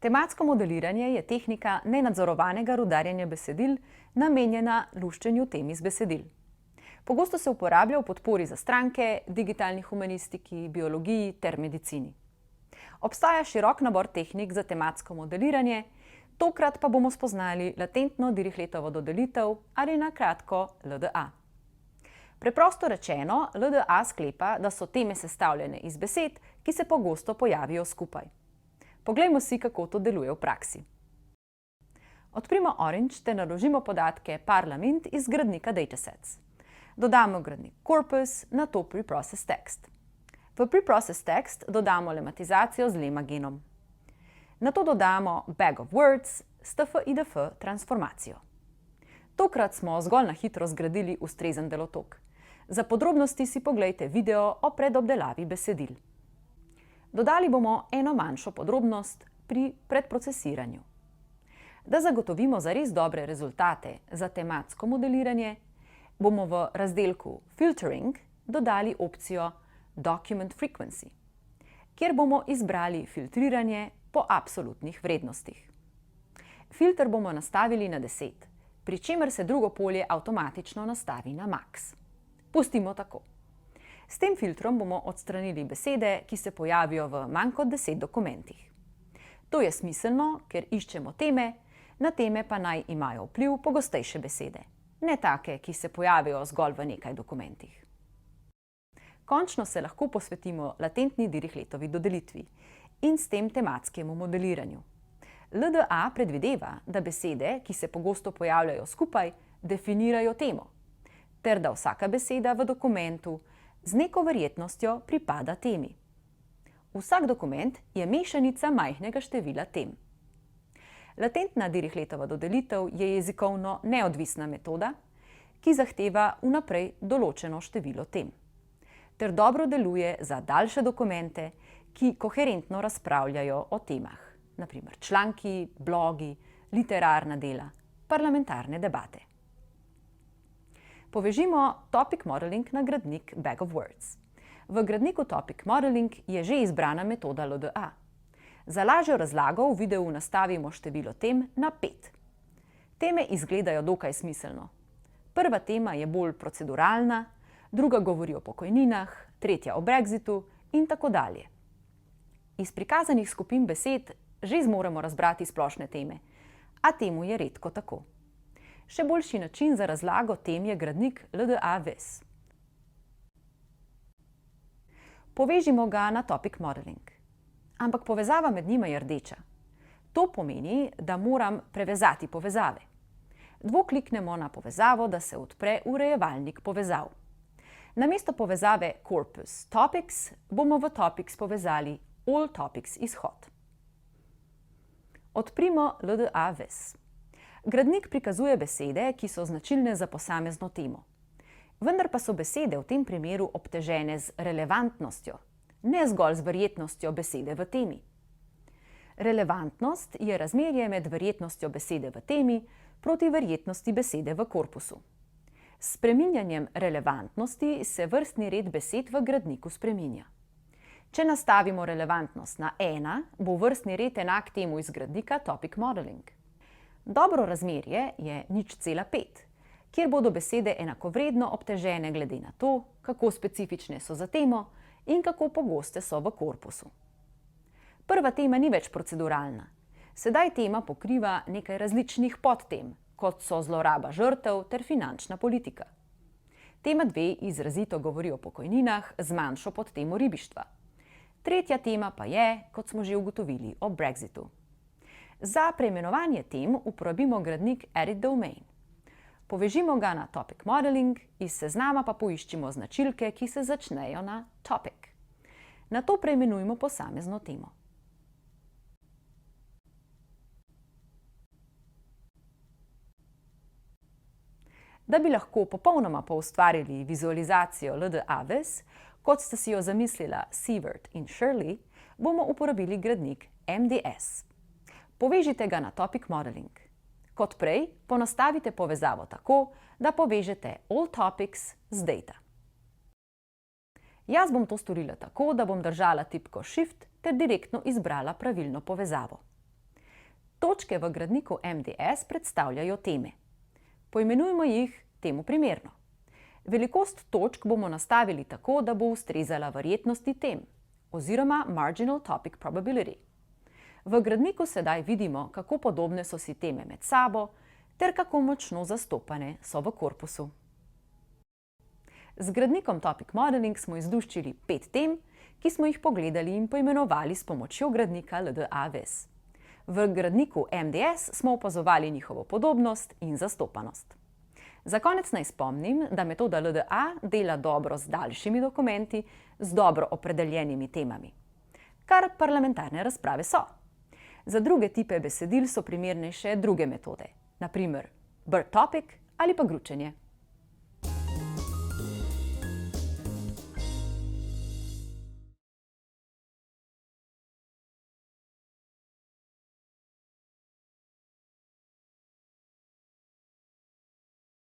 Tematsko modeliranje je tehnika nenadzorovanega rudarjenja besedil, namenjena luščenju tem iz besedil. Pogosto se uporablja v podpori za stranke, digitalni humanistiki, biologiji ter medicini. Obstaja širok nabor tehnik za tematsko modeliranje, tokrat pa bomo spoznali latentno Dirichletova dodelitev ali na kratko LDA. Preprosto rečeno, LDA sklepa, da so teme sestavljene iz besed, ki se pogosto pojavijo skupaj. Poglejmo si, kako to deluje v praksi. Odprimo Orange ter naložimo podatke Parlament iz gradnika Datasets. Dodamo gradnik Corpus, nato Preprocess Text. V Preprocess Text dodamo lematizacijo z lemagenom. Nato dodamo Bag of Words s TF-IDF transformacijo. Tokrat smo zgolj na hitro zgradili ustrezen delotok. Za podrobnosti si poglejte video o predobdelavi besedil. Dodali bomo eno manjšo podrobnost pri predprocesiranju. Da zagotovimo zares dobre rezultate za tematsko modeliranje, bomo v razdelku Filtering dodali opcijo Document Frequency, kjer bomo izbrali filtriranje po absolutnih vrednostih. Filter bomo nastavili na 10, pri čemer se drugo polje avtomatično nastavi na max. Pustimo tako. S tem filtrom bomo odstranili besede, ki se pojavijo v manj kot 10 dokumentih. To je smiselno, ker iščemo teme, na teme pa naj imajo vpliv pogostejše besede, ne take, ki se pojavijo zgolj v nekaj dokumentih. Končno se lahko posvetimo latentni Dirichletovy dodelitvi in s tem tematskemu modeliranju. LDA predvideva, da besede, ki se pogosto pojavljajo skupaj, definirajo temo, ter da vsaka beseda v dokumentu z neko verjetnostjo pripada temi. Vsak dokument je mešanica majhnega števila tem. Latentna Dirichletova dodelitev je jezikovno neodvisna metoda, ki zahteva vnaprej določeno število tem, ter dobro deluje za daljše dokumente, ki koherentno razpravljajo o temah, na primer članki, blogi, literarna dela, parlamentarne debate. Povežimo Topic Modeling na gradnik Bag of Words. V gradniku Topic Modeling je že izbrana metoda LDA. Za lažjo razlago v videu nastavimo število tem na 5. Teme izgledajo dokaj smiselno. Prva tema je bolj proceduralna, druga govori o pokojninah, tretja o Brexitu in tako dalje. Iz prikazanih skupin besed že zmoremo razbrati splošne teme, a temu je redko tako. Še boljši način za razlago tem je gradnik LDA-VES. Povežimo ga na Topic Modeling. Ampak povezava med njima je rdeča. To pomeni, da moram prevezati povezave. Dvokliknemo na povezavo, da se odpre urejevalnik povezav. Namesto povezave Corpus Topics bomo v Topics povezali All Topics izhod. Odprimo LDA-VES. Gradnik prikazuje besede, ki so značilne za posamezno temo. Vendar pa so besede v tem primeru obtežene z relevantnostjo, ne zgolj z verjetnostjo besede v temi. Relevantnost je razmerje med verjetnostjo besede v temi proti verjetnosti besede v korpusu. S spreminjanjem relevantnosti se vrstni red besed v gradniku spreminja. Če nastavimo relevantnost na 1, bo vrstni red enak temu iz gradnika Topic Modeling. Dobro razmerje je 0,5, kjer bodo besede enakovredno obtežene glede na to, kako specifične so za temo in kako pogoste so v korpusu. Prva tema ni več proceduralna. Sedaj tema pokriva nekaj različnih podtem, kot so zloraba žrtev ter finančna politika. Tema 2 izrazito govori o pokojninah z manjšo podtemo ribištva. Tretja tema pa je, kot smo že ugotovili, o Brexitu. Za preimenovanje tem uporabimo gradnik Edit Domain. Povežimo ga na Topic Modeling, iz seznama pa poiščimo značilke, ki se začnejo na Topic. Nato preimenujmo posamezno temo. Da bi lahko popolnoma poustvarili vizualizacijo LDA-VES, kot sta si jo zamislila Sievert in Shirley, bomo uporabili gradnik MDS. Povežite ga na Topic Modeling. Kot prej, ponastavite povezavo tako, da povežete All Topics z Data. Jaz bom to storila tako, da bom držala tipko Shift ter direktno izbrala pravilno povezavo. Točke v gradniku MDS predstavljajo teme. Poimenujmo jih temu primerno. Velikost točk bomo nastavili tako, da bo ustrezala verjetnosti tem, oziroma marginal topic probability. V gradniku sedaj vidimo, kako podobne so si teme med sabo, ter kako močno zastopane so v korpusu. Z gradnikom Topic Modeling smo izluščili 5 tem, ki smo jih pogledali in poimenovali s pomočjo gradnika LDA-VES. V gradniku MDS smo opazovali njihovo podobnost in zastopanost. Za konec naj spomnim, da metoda LDA dela dobro z daljšimi dokumenti z dobro opredeljenimi temami, kar parlamentarne razprave so. Za druge tipe besedil so primernejše druge metode, na primer BERT topic ali pa gručenje.